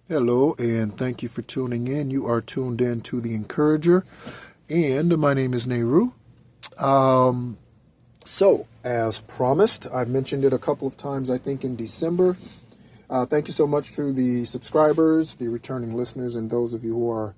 Hello, and thank you for tuning in. You are tuned in to The Encourager, and my name is Nehru. So, as promised, I've mentioned it a couple of times, I think, in December. Thank you so much to the subscribers, the returning listeners, and those of you who are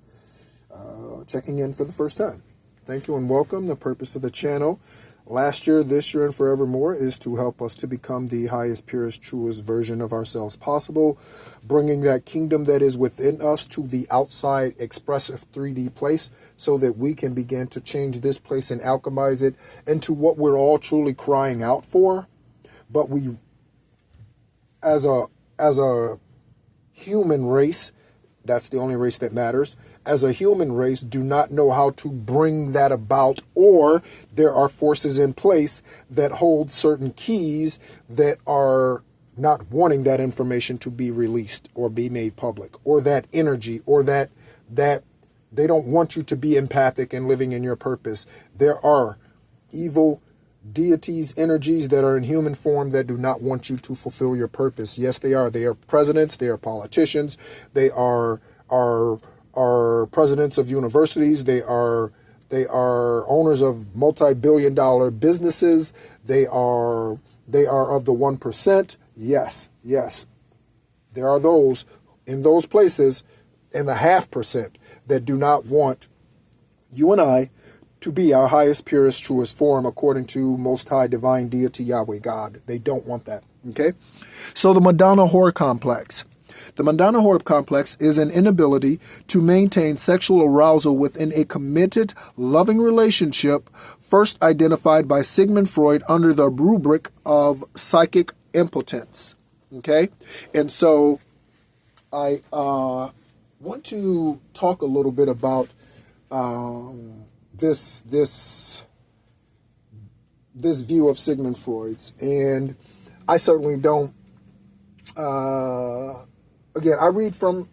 checking in for the first time. Thank you and welcome. The purpose of the channel last year, this year, and forevermore is to help us to become the highest, purest, truest version of ourselves possible, bringing that kingdom that is within us to the outside expressive 3D place so that we can begin to change this place and alchemize it into what we're all truly crying out for. But we, as a human race, that's the only race that matters. As a human race, do not know how to bring that about, or there are forces in place that hold certain keys that are not wanting that information to be released or be made public, or that energy, or that they don't want you to be empathic and living in your purpose. There are evil deities, energies that are in human form that do not want you to fulfill your purpose. Yes, they are. They are presidents. They are politicians. They are presidents of universities. They are owners of multi-billion-dollar businesses. They are of the 1%. Yes. There are those in those places in the 0.5% that do not want you and I to be our highest, purest, truest form according to Most High Divine Deity Yahweh God. They don't want that. Okay? So the Madonna-WHORE complex. The Madonna-WHORE complex is an inability to maintain sexual arousal within a committed, loving relationship, first identified by Sigmund Freud under the rubric of psychic impotence. Okay? And so I want to talk a little bit about this view of Sigmund Freud's, and I certainly don't. Again, I read from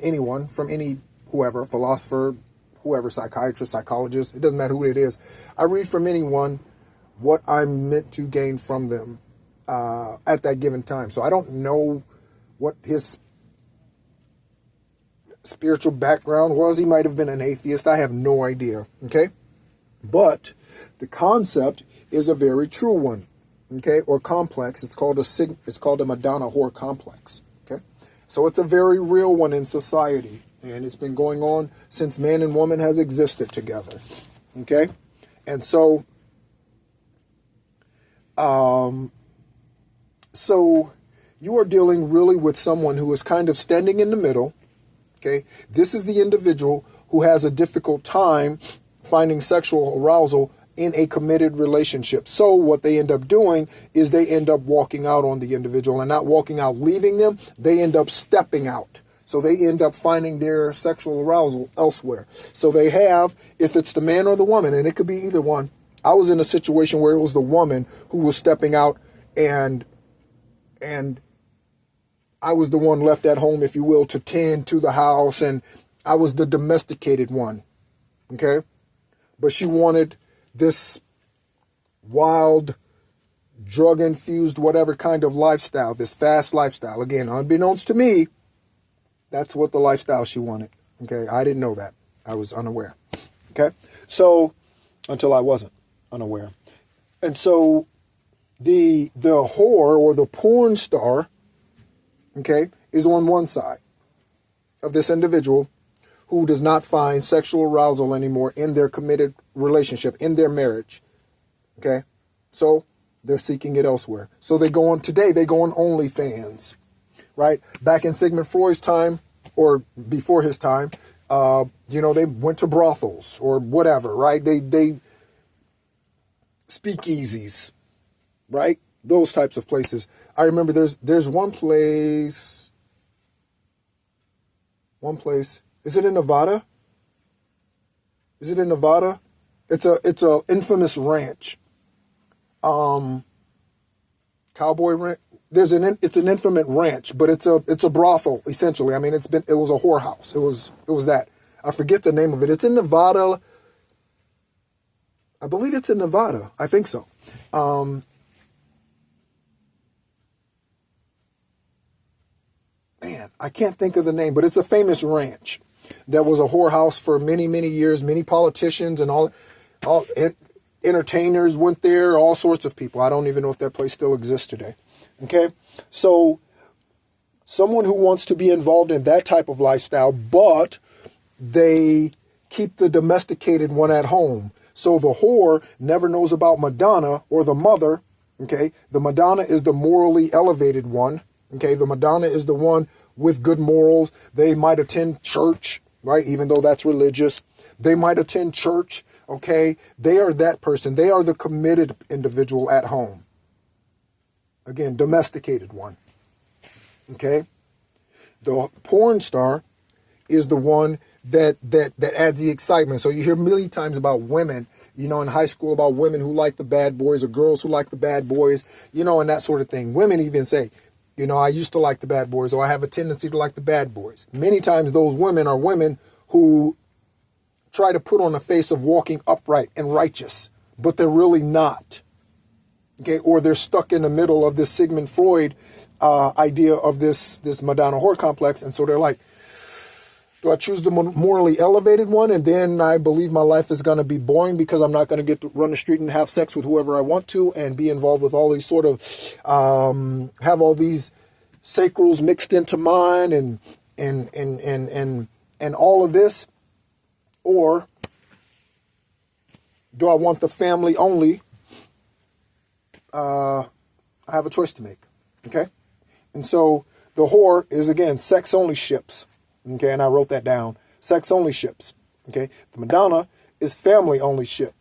anyone, from any whoever, philosopher, whoever, psychiatrist, psychologist. It doesn't matter who it is. I read from anyone what I'm meant to gain from them at that given time. So I don't know what his spiritual background was. He might have been an atheist. I have no idea. Okay. But the concept is a very true one. Okay. Or complex. It's called a Madonna-WHORE complex. Okay. So it's a very real one in society. And it's been going on since man and woman has existed together. Okay. And so, so you are dealing really with someone who is kind of standing in the middle. Okay, this is the individual who has a difficult time finding sexual arousal in a committed relationship. So what they end up doing is they end up walking out on the individual, and not walking out, leaving them. They end up stepping out. So they end up finding their sexual arousal elsewhere. So they have, if it's the man or the woman, and it could be either one. I was in a situation where it was the woman who was stepping out, and I was the one left at home, if you will, to tend to the house, and I was the domesticated one, okay? But she wanted this wild, drug-infused, whatever kind of lifestyle, this fast lifestyle. Again, unbeknownst to me, that's what the lifestyle she wanted, okay? I didn't know that. I was unaware, okay? So, until I wasn't unaware. And so, the whore, or the porn star, okay, is on one side of this individual who does not find sexual arousal anymore in their committed relationship, in their marriage, okay? So they're seeking it elsewhere. So they go on OnlyFans, right? Back in Sigmund Freud's time, or before his time, they went to brothels or whatever, right? They speakeasies, right? Those types of places. I remember there's one place. Is it in Nevada? It's a infamous ranch. Cowboy ranch. It's an infamous ranch, but it's a brothel essentially. I mean, it was a whorehouse. It was that. I forget the name of it. It's in Nevada. I believe it's in Nevada. I think so. Man, man, I can't think of the name, but it's a famous ranch that was a whorehouse for many, many years. Many politicians and all entertainers went there, all sorts of people. I don't even know if that place still exists today. Okay, so someone who wants to be involved in that type of lifestyle, but they keep the domesticated one at home. So the whore never knows about Madonna or the mother. Okay, the Madonna is the morally elevated one. Okay, the Madonna is the one with good morals. They might attend church, right? Even though that's religious. They might attend church. Okay, they are that person. They are the committed individual at home. Again, domesticated one. Okay, the porn star is the one that adds the excitement. So you hear many times about women, you know, in high school, about women who like the bad boys or girls who like the bad boys, you know, and that sort of thing. Women even say, you know, I used to like the bad boys, or I have a tendency to like the bad boys. Many times those women are women who try to put on a face of walking upright and righteous, but they're really not. Okay, or they're stuck in the middle of this Sigmund Freud idea of this Madonna-whore complex, and so they're like, do I choose the morally elevated one, and then I believe my life is going to be boring because I'm not going to get to run the street and have sex with whoever I want to and be involved with all these sort of, have all these sacrals mixed into mine and all of this? Or do I want the family only? I have a choice to make, okay? And so the whore is, again, sex-only ships. Okay, and I wrote that down. Sex-only ships. Okay, the Madonna is family-only ship.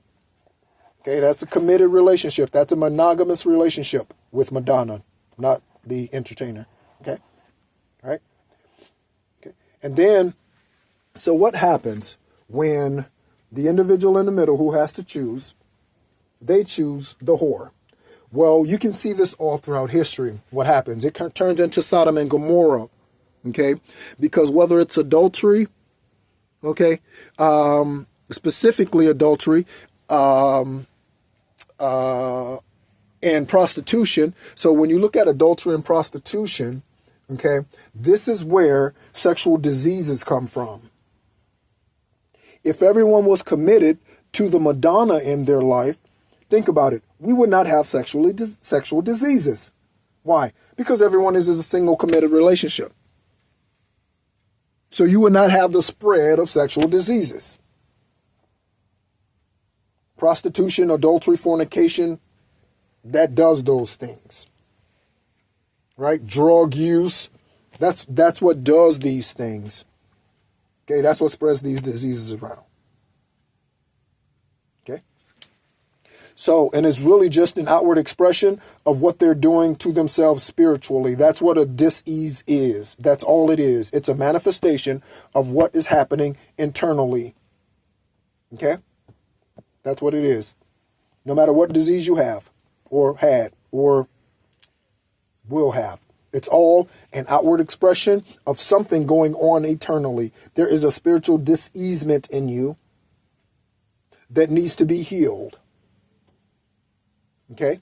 Okay, that's a committed relationship. That's a monogamous relationship with Madonna, not the entertainer. Okay, all right. Okay, and then, so what happens when the individual in the middle who has to choose, they choose the whore? Well, you can see this all throughout history. What happens? It turns into Sodom and Gomorrah. Okay, because whether it's adultery, okay, specifically adultery, and prostitution. So when you look at adultery and prostitution, okay, this is where sexual diseases come from. If everyone was committed to the Madonna in their life, think about it, we would not have sexual diseases. Why? Because everyone is a single committed relationship. So you would not have the spread of sexual diseases. Prostitution, adultery, fornication, that does those things. Right? Drug use, that's what does these things. Okay, that's what spreads these diseases around. Okay? So, and it's really just an outward expression of what they're doing to themselves spiritually. That's what a dis-ease is. That's all it is. It's a manifestation of what is happening internally. Okay? That's what it is. No matter what disease you have, or had, or will have. It's all an outward expression of something going on eternally. There is a spiritual dis-easement in you that needs to be healed. Okay?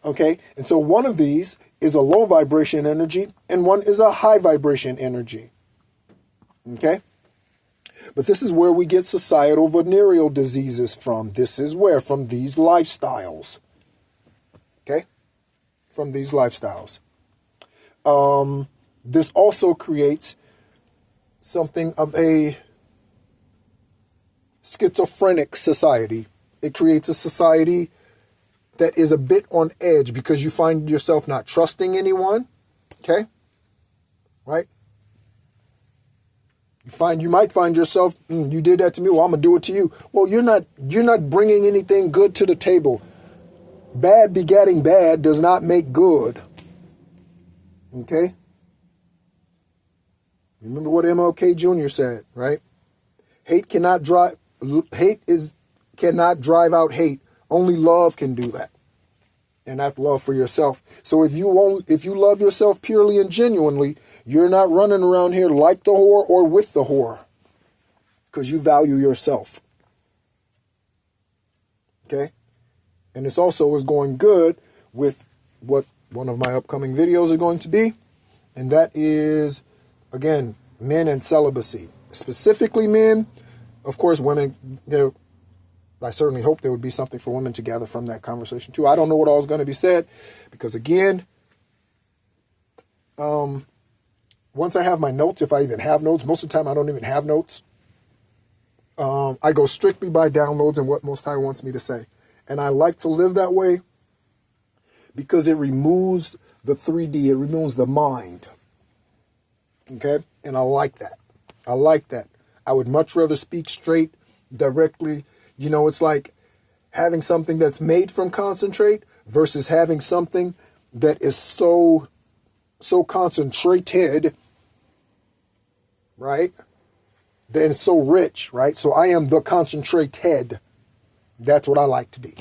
Okay? And so one of these is a low vibration energy and one is a high vibration energy. Okay? But this is where we get societal venereal diseases from. This is where, from these lifestyles. Okay? From these lifestyles. This also creates something of a schizophrenic society. It creates a society that is a bit on edge because you find yourself not trusting anyone. Okay? Right? You might find yourself, you did that to me, well, I'm going to do it to you. Well, you're not bringing anything good to the table. Bad begetting bad does not make good. Okay? Remember what MLK Jr. said, right? Hate cannot drive out hate. Only love can do that. And that's love for yourself. So if you love yourself purely and genuinely, you're not running around here like the whore or with the whore. Because you value yourself. Okay? And this also is going good with what one of my upcoming videos are going to be. And that is, again, men and celibacy. Specifically men. Of course, women, I certainly hope there would be something for women to gather from that conversation too. I don't know what all is going to be said because, again, once I have my notes, if I even have notes, most of the time I don't even have notes. I go strictly by downloads and what Most High wants me to say. And I like to live that way because it removes the 3D. It removes the mind. Okay? And I like that. I like that. I would much rather speak straight, directly. You know, it's like having something that's made from concentrate versus having something that is so concentrated, right? Then it's so rich, right? So I am the concentrated. That's what I like to be.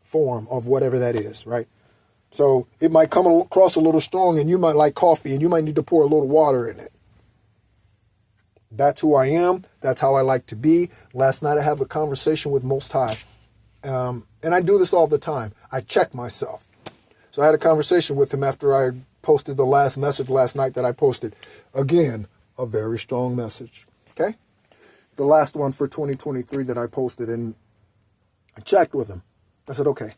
Form of whatever that is, right? So it might come across a little strong and you might like coffee and you might need to pour a little water in it. That's who I am. That's how I like to be. Last night I had a conversation with Most High. And I do this all the time. I check myself. So I had a conversation with him after I posted the last message last night that I posted. Again, a very strong message. Okay? The last one for 2023 that I posted, and I checked with him. I said, okay.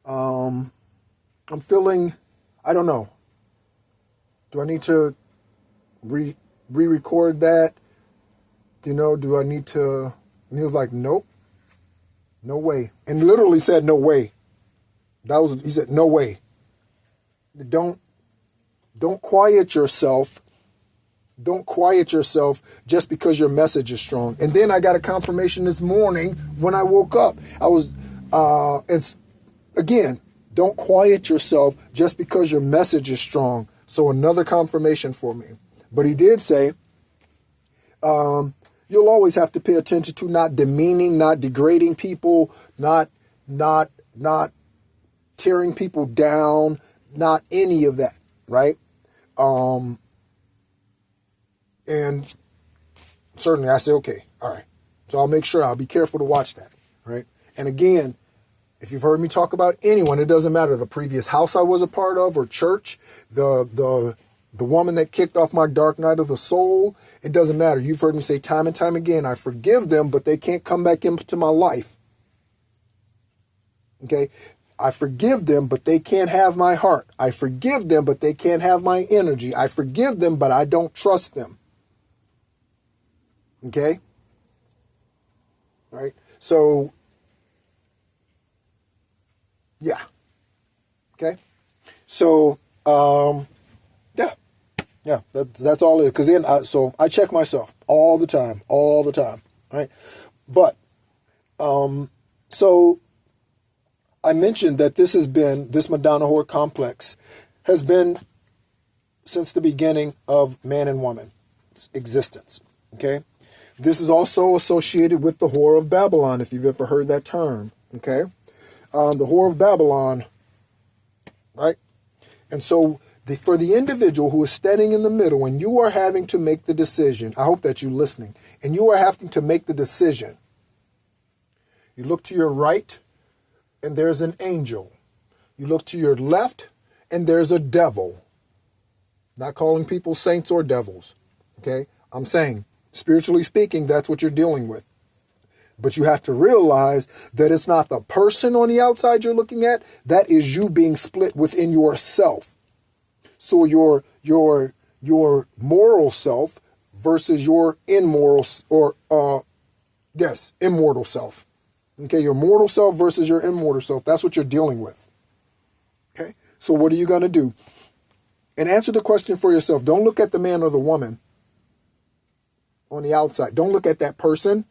I'm feeling, I don't know. Do I need to re-record that? You know, do I need to? And he was like, nope. No way. And literally said, no way. He said, no way. Don't quiet yourself. Don't quiet yourself just because your message is strong. And then I got a confirmation this morning when I woke up. It's, again, don't quiet yourself just because your message is strong. So another confirmation for me. But he did say, you'll always have to pay attention to not demeaning, not degrading people, not tearing people down, not any of that, right? And certainly I say, okay, all right. So I'll make sure, I'll be careful to watch that, right? And again, if you've heard me talk about anyone, it doesn't matter, the previous house I was a part of or church, the woman that kicked off my dark night of the soul, it doesn't matter. You've heard me say time and time again, I forgive them, but they can't come back into my life. Okay? I forgive them, but they can't have my heart. I forgive them, but they can't have my energy. I forgive them, but I don't trust them. Okay? All right? So, yeah. Okay? So, yeah, that's all it is. Because then, so I check myself all the time. Right? But, so I mentioned that this Madonna-WHORE complex has been since the beginning of man and woman's existence. Okay? This is also associated with the Whore of Babylon, if you've ever heard that term. Okay? The Whore of Babylon, right? And so for the individual who is standing in the middle and you are having to make the decision, I hope that you're listening, and you are having to make the decision. You look to your right and there's an angel. You look to your left and there's a devil. Not calling people saints or devils. Okay? I'm saying, spiritually speaking, that's what you're dealing with. But you have to realize that it's not the person on the outside you're looking at. That is you being split within yourself. So your moral self versus your immortal self. Okay, your mortal self versus your immortal self. That's what you're dealing with. Okay, so what are you going to do? And answer the question for yourself. Don't look at the man or the woman on the outside. Don't look at that person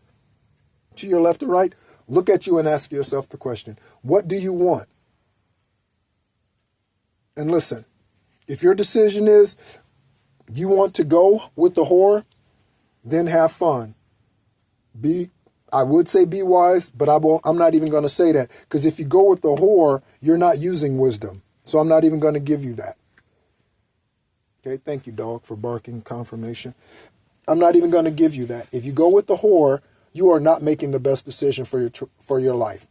to your left or right. Look at you and ask yourself the question, what do you want? And listen, if your decision is you want to go with the whore, then have fun. I would say be wise, but I'm not even going to say that. Because if you go with the whore, you're not using wisdom. So I'm not even going to give you that. Okay, thank you, dog, for barking confirmation. I'm not even going to give you that. If you go with the whore, you are not making the best decision for your life.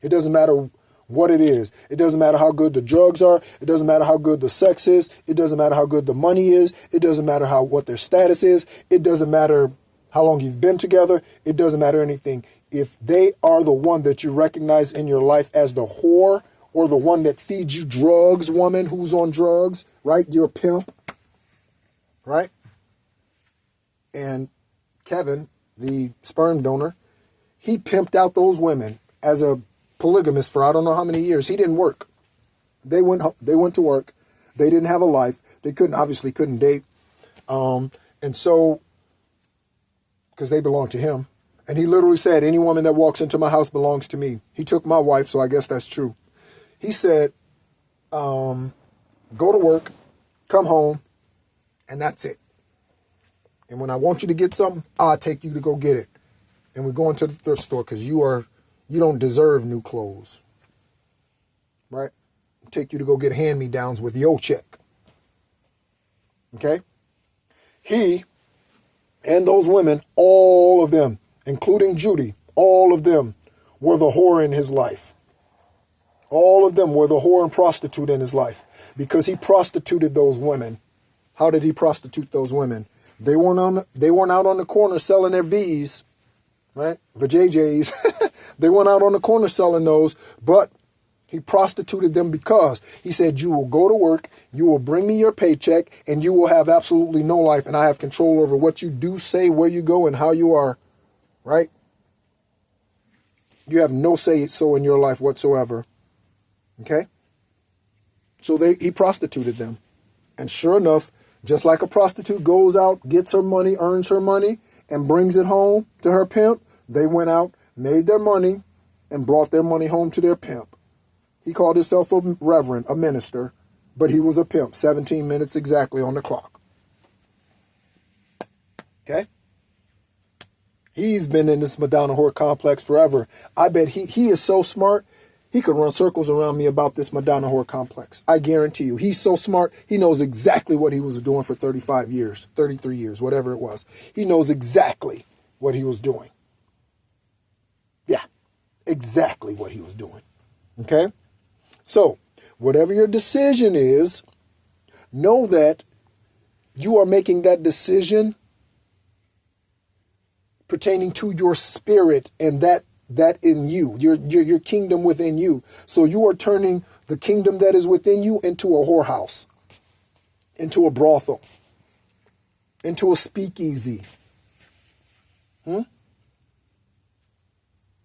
It doesn't matter what it is. It doesn't matter how good the drugs are. It doesn't matter how good the sex is. It doesn't matter how good the money is. It doesn't matter what their status is. It doesn't matter how long you've been together. It doesn't matter anything. If they are the one that you recognize in your life as the whore, or the one that feeds you drugs, woman who's on drugs, right? You're a pimp, right? And Kevin, the sperm donor, he pimped out those women as a polygamist for I don't know how many years. He didn't work. They went to work. They didn't have a life. They obviously couldn't date. And so, because they belonged to him. And he literally said, any woman that walks into my house belongs to me. He took my wife, so I guess that's true. He said, go to work, come home, and that's it. And when I want you to get something, I'll take you to go get it. And we're going to the thrift store because you don't deserve new clothes. Right? I'll take you to go get hand-me-downs with your check. Okay? He and those women, all of them, including Judy, all of them were the whore in his life. All of them were the whore and prostitute in his life because he prostituted those women. How did he prostitute those women? They weren't out on the corner selling their V's, right? The JJs. They went out on the corner selling those, but he prostituted them because he said, you will go to work, you will bring me your paycheck, and you will have absolutely no life, and I have control over what you do, say, where you go, and how you are, right? You have no say-so in your life whatsoever. Okay? So he prostituted them. And sure enough, just like a prostitute goes out, gets her money, earns her money, and brings it home to her pimp, they went out, made their money, and brought their money home to their pimp. He called himself a reverend, a minister, but he was a pimp, 17 minutes exactly on the clock. Okay? He's been in this Madonna-WHORE complex forever. I bet he is so smart, he could run circles around me about this Madonna-WHORE complex. I guarantee you. He's so smart, he knows exactly what he was doing for 35 years, 33 years, whatever it was. He knows exactly what he was doing. Yeah, exactly what he was doing. Okay? So, whatever your decision is, know that you are making that decision pertaining to your spirit and that in you, your kingdom within you. So you are turning the kingdom that is within you into a whorehouse, into a brothel, into a speakeasy. I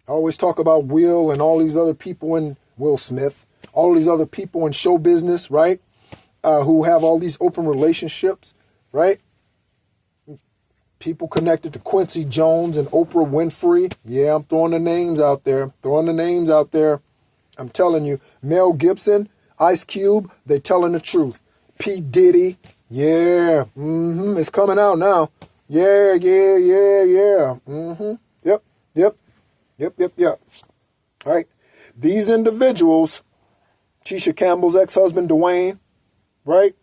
always talk about Will and all these other people in Will Smith, all these other people in show business, right? Who have all these open relationships, right? People connected to Quincy Jones and Oprah Winfrey. Yeah, I'm throwing the names out there. I'm telling you, Mel Gibson, Ice Cube, they telling the truth. P. Diddy, yeah, it's coming out now. Yeah. Yep. All right. These individuals, Tisha Campbell's ex-husband, Dwayne, right?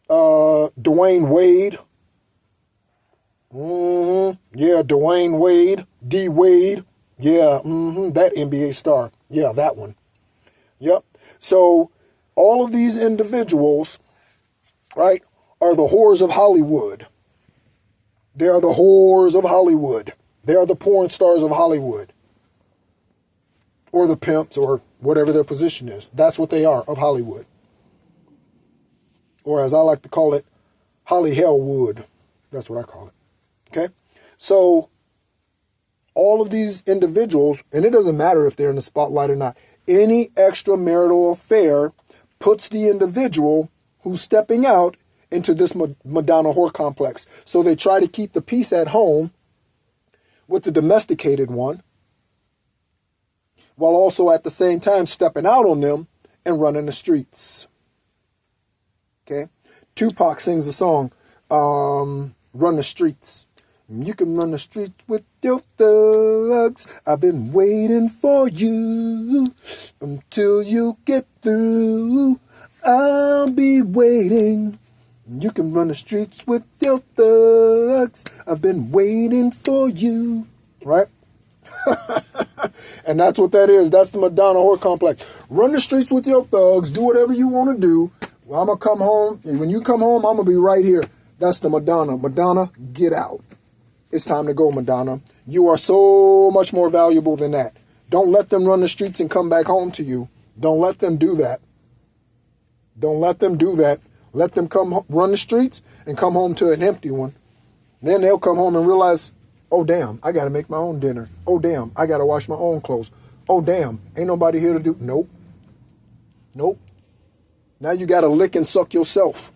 Dwayne Wade. Yeah, Dwayne Wade, D. Wade. Yeah, that NBA star. Yeah, that one. Yep. So all of these individuals, right, are the whores of Hollywood. They are the whores of Hollywood. They are the porn stars of Hollywood. Or the pimps, or whatever their position is. That's what they are, of Hollywood. Or as I like to call it, Holly Hellwood. That's what I call it. Okay? So, all of these individuals, and it doesn't matter if they're in the spotlight or not, any extramarital affair puts the individual who's stepping out into this Madonna-WHORE complex. So they try to keep the peace at home with the domesticated one, while also at the same time stepping out on them and running the streets. Okay? Tupac sings the song, Run the Streets. You can run the streets with your thugs. I've been waiting for you until you get through. I'll be waiting. You can run the streets with your thugs. I've been waiting for you. Right? And that's what that is. That's the Madonna-WHORE complex. Run the streets with your thugs. Do whatever you want to do. Well, I'm going to come home. And when you come home, I'm going to be right here. That's the Madonna. Madonna, get out. It's time to go, Madonna. You are so much more valuable than that. Don't let them run the streets and come back home to you. Don't let them do that. Don't let them do that. Let them come run the streets and come home to an empty one. Then they'll come home and realize, oh, damn, I got to make my own dinner. Oh, damn, I got to wash my own clothes. Oh, damn, ain't nobody here to do. Nope. Nope. Now you got to lick and suck yourself.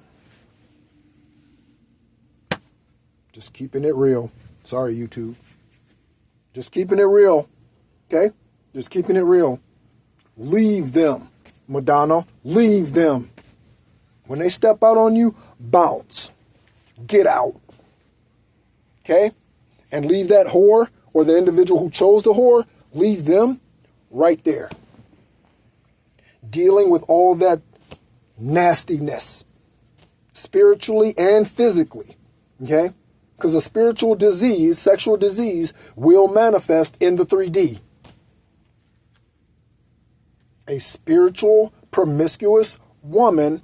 Just keeping it real. Sorry, YouTube. Just keeping it real. Okay? Just keeping it real. Leave them, Madonna. Leave them. When they step out on you, bounce. Get out. Okay? And leave that whore or the individual who chose the whore, leave them right there. Dealing with all that nastiness, spiritually and physically. Okay? Because a spiritual disease, sexual disease, will manifest in the 3D. A spiritual promiscuous woman,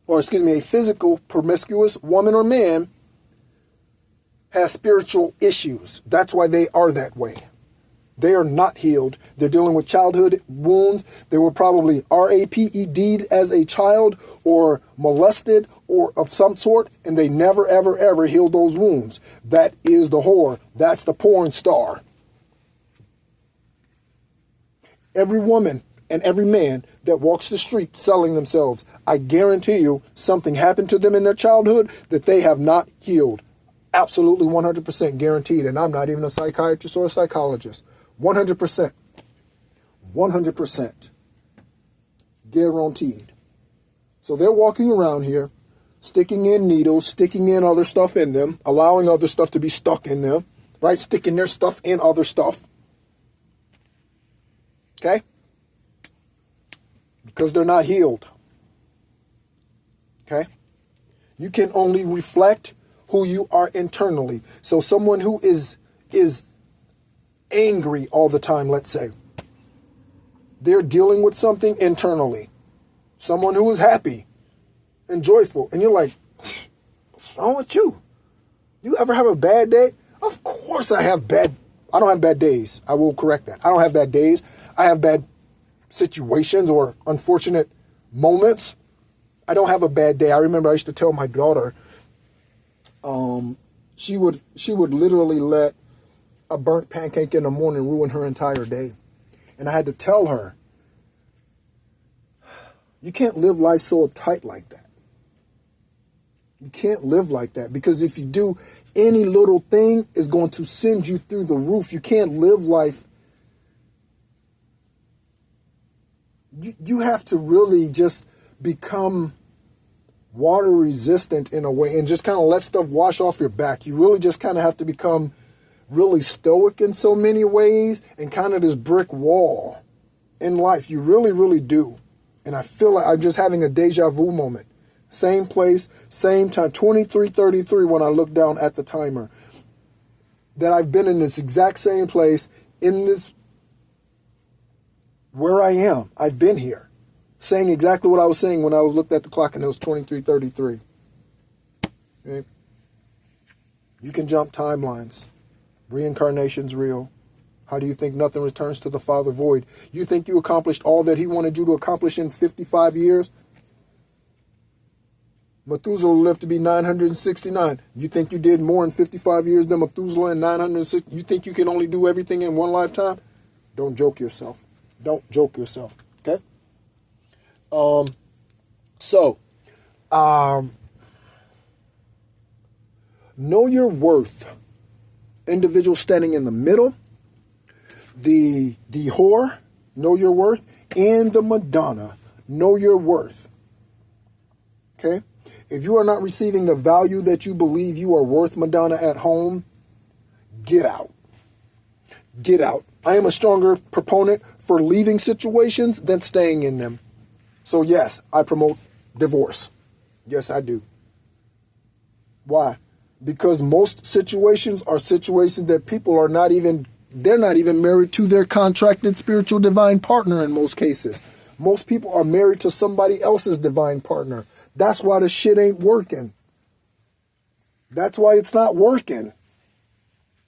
or excuse me, a physical promiscuous woman or man has spiritual issues. That's why they are that way. They are not healed. They're dealing with childhood wounds. They were probably raped as a child or molested or of some sort, and they never, ever, ever healed those wounds. That is the whore. That's the porn star. Every woman and every man that walks the street selling themselves, I guarantee you something happened to them in their childhood that they have not healed. Absolutely 100% guaranteed. And I'm not even a psychiatrist or a psychologist. 100%. 100%. Guaranteed. So they're walking around here, sticking in needles, sticking in other stuff in them, allowing other stuff to be stuck in them, right? Sticking their stuff in other stuff. Okay? Because they're not healed. Okay? You can only reflect who you are internally. So someone who is angry all the time, let's say, they're dealing with something internally. Someone who is happy and joyful, and you're like, what's wrong with you? You ever have a bad day? Of course I don't have bad days. I will correct that. I don't have bad days. I have bad situations or unfortunate moments. I don't have a bad day. I remember I used to tell my daughter, she would literally let a burnt pancake in the morning ruin her entire day. And I had to tell her, you can't live life so uptight like that. You can't live like that, because if you do, any little thing is going to send you through the roof. You can't live life. You have to really just become water resistant in a way and just kind of let stuff wash off your back. You really just kind of have to become really stoic in so many ways and kind of this brick wall in life. You really, really do. And I feel like I'm just having a deja vu moment. Same place, same time, 23:33 when I look down at the timer. That I've been in this exact same place, in this, where I am. I've been here. Saying exactly what I was saying when I was looked at the clock and it was 23:33. Okay? You can jump timelines. Reincarnation's real. How do you think nothing returns to the Father void? You think you accomplished all that he wanted you to accomplish in 55 years? Methuselah lived to be 969. You think you did more in 55 years than Methuselah in 960? You think you can only do everything in one lifetime? Don't joke yourself. Don't joke yourself. Okay? Know your worth. Individual standing in the middle, the whore, know your worth, and the Madonna, know your worth. Okay? If you are not receiving the value that you believe you are worth, Madonna, at home, get out. Get out. I am a stronger proponent for leaving situations than staying in them. So yes, I promote divorce. Yes, I do. Why? Because most situations are situations that people are not even they're not even married to their contracted spiritual divine partner in most cases. Most people are married to somebody else's divine partner. That's why the shit ain't working. That's why it's not working.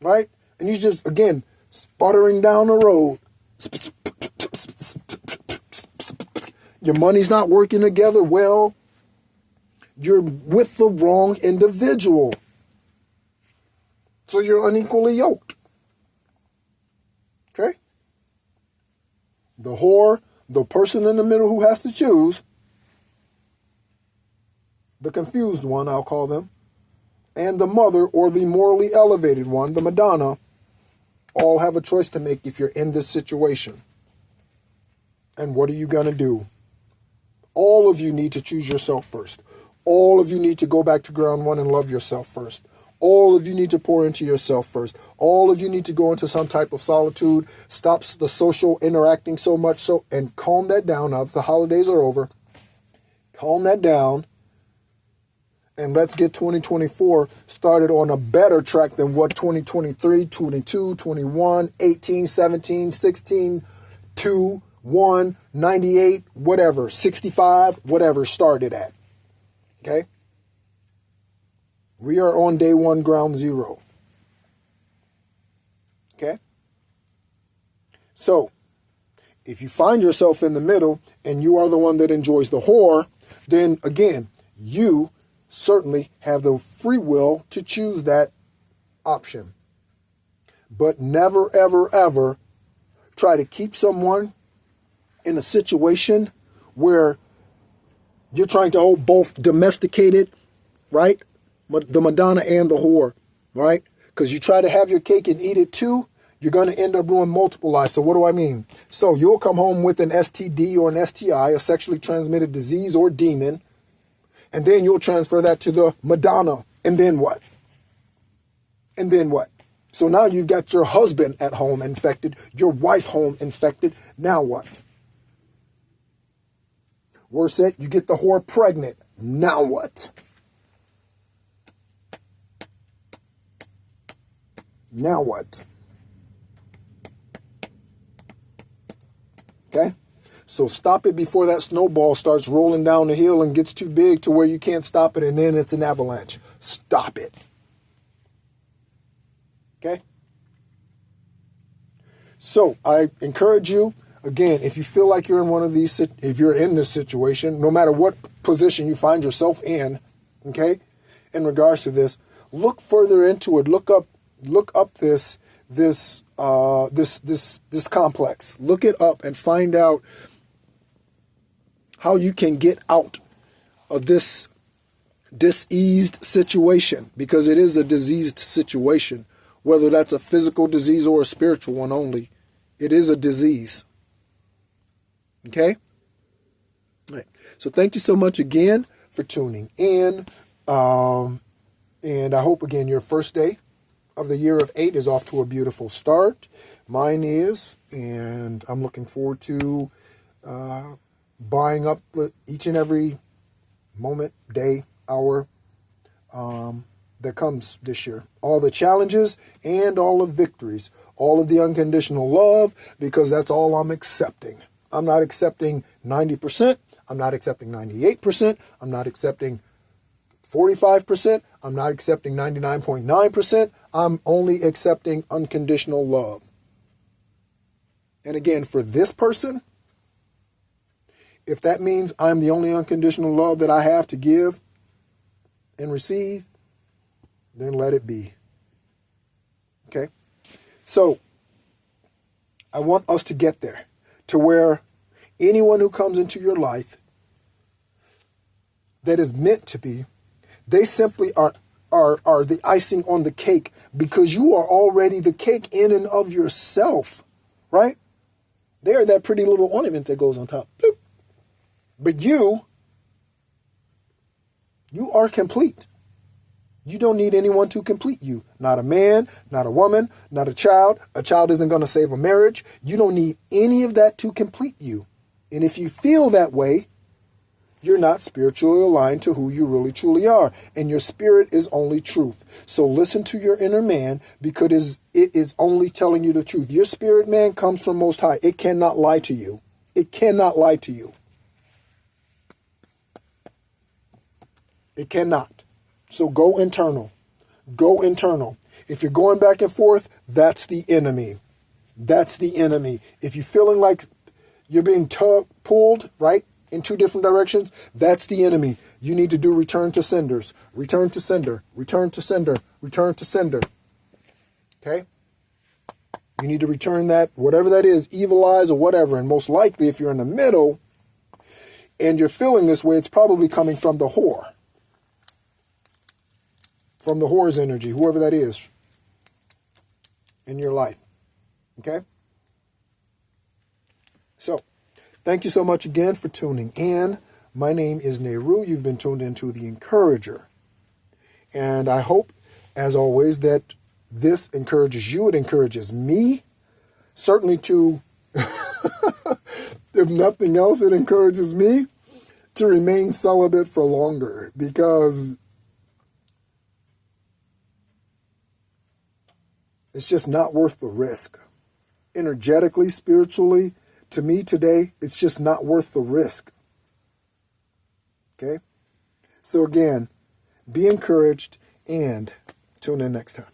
Right? And you just, again, sputtering down the road. Your money's not working together well. You're with the wrong individual. So you're unequally yoked. Okay? The whore, the person in the middle who has to choose, the confused one, I'll call them, and the mother, or the morally elevated one, the Madonna, all have a choice to make if you're in this situation. And what are you going to do? All of you need to choose yourself first. All of you need to go back to ground one and love yourself first. All of you need to pour into yourself first. All of you need to go into some type of solitude, stop the social interacting so much so, and calm that down now that the holidays are over. Calm that down. And let's get 2024 started on a better track than what 2023, 22, 21, 18, 17, 16, 2, 1, 98, whatever, 65, whatever started at. Okay? We are on day one, ground zero. Okay? So, if you find yourself in the middle and you are the one that enjoys the whore, then again, you certainly have the free will to choose that option. But never, ever, ever try to keep someone in a situation where you're trying to hold both domesticated, right? The Madonna and the whore, right? Because you try to have your cake and eat it too, you're going to end up ruining multiple lives. So what do I mean? So you'll come home with an STD or an STI, a sexually transmitted disease or demon, and then you'll transfer that to the Madonna. And then what? And then what? So now you've got your husband at home infected, your wife home infected. Now what? Worse yet, you get the whore pregnant. Now what? Now what? Okay? So stop it before that snowball starts rolling down the hill and gets too big to where you can't stop it, and then it's an avalanche. Stop it. Okay? So I encourage you, again, if you feel like you're in one of these, if you're in this situation, no matter what position you find yourself in, okay, in regards to this, look further into it. Look up this complex. Look it up and find out how you can get out of this diseased situation, because it is a diseased situation, whether that's a physical disease or a spiritual one only. It is a disease. Okay? All right. So thank you so much again for tuning in. And I hope, again, your first day of the year of 8 is off to a beautiful start. Mine is, and I'm looking forward to buying up each and every moment, day, hour that comes this year. All the challenges and all the victories, all of the unconditional love, because that's all I'm accepting. I'm not accepting 90%. I'm not accepting 98%. I'm not accepting 45%. I'm not accepting 99.9%. I'm only accepting unconditional love. And again, for this person, if that means I'm the only unconditional love that I have to give and receive, then let it be. Okay? So, I want us to get there, to where anyone who comes into your life that is meant to be, they simply are the icing on the cake, because you are already the cake in and of yourself, right? They're that pretty little ornament that goes on top. Bloop. But you are complete. You don't need anyone to complete you. Not a man, not a woman, not a child. A child isn't going to save a marriage. You don't need any of that to complete you. And if you feel that way, You're not spiritually aligned to who you really truly are. And your spirit is only truth. So listen to your inner man, because it is only telling you the truth. Your spirit man comes from Most High. It cannot lie to you. It cannot lie to you. It cannot. So go internal. Go internal. If you're going back and forth, that's the enemy. That's the enemy. If you're feeling like you're being pulled, right, in two different directions, that's the enemy. You need to do return to senders. Return to sender. Return to sender. Return to sender. Okay? You need to return that, whatever that is, evil eyes or whatever. And most likely, if you're in the middle and you're feeling this way, it's probably coming from the whore. From the whore's energy, whoever that is in your life. Okay? So, thank you so much again for tuning in. My name is Nehru. You've been tuned into The Encourager. And I hope, as always, that this encourages you. It encourages me. Certainly to, if nothing else, it encourages me to remain celibate for longer. Because it's just not worth the risk. Energetically, spiritually, to me today, it's just not worth the risk. Okay? So again, be encouraged and tune in next time.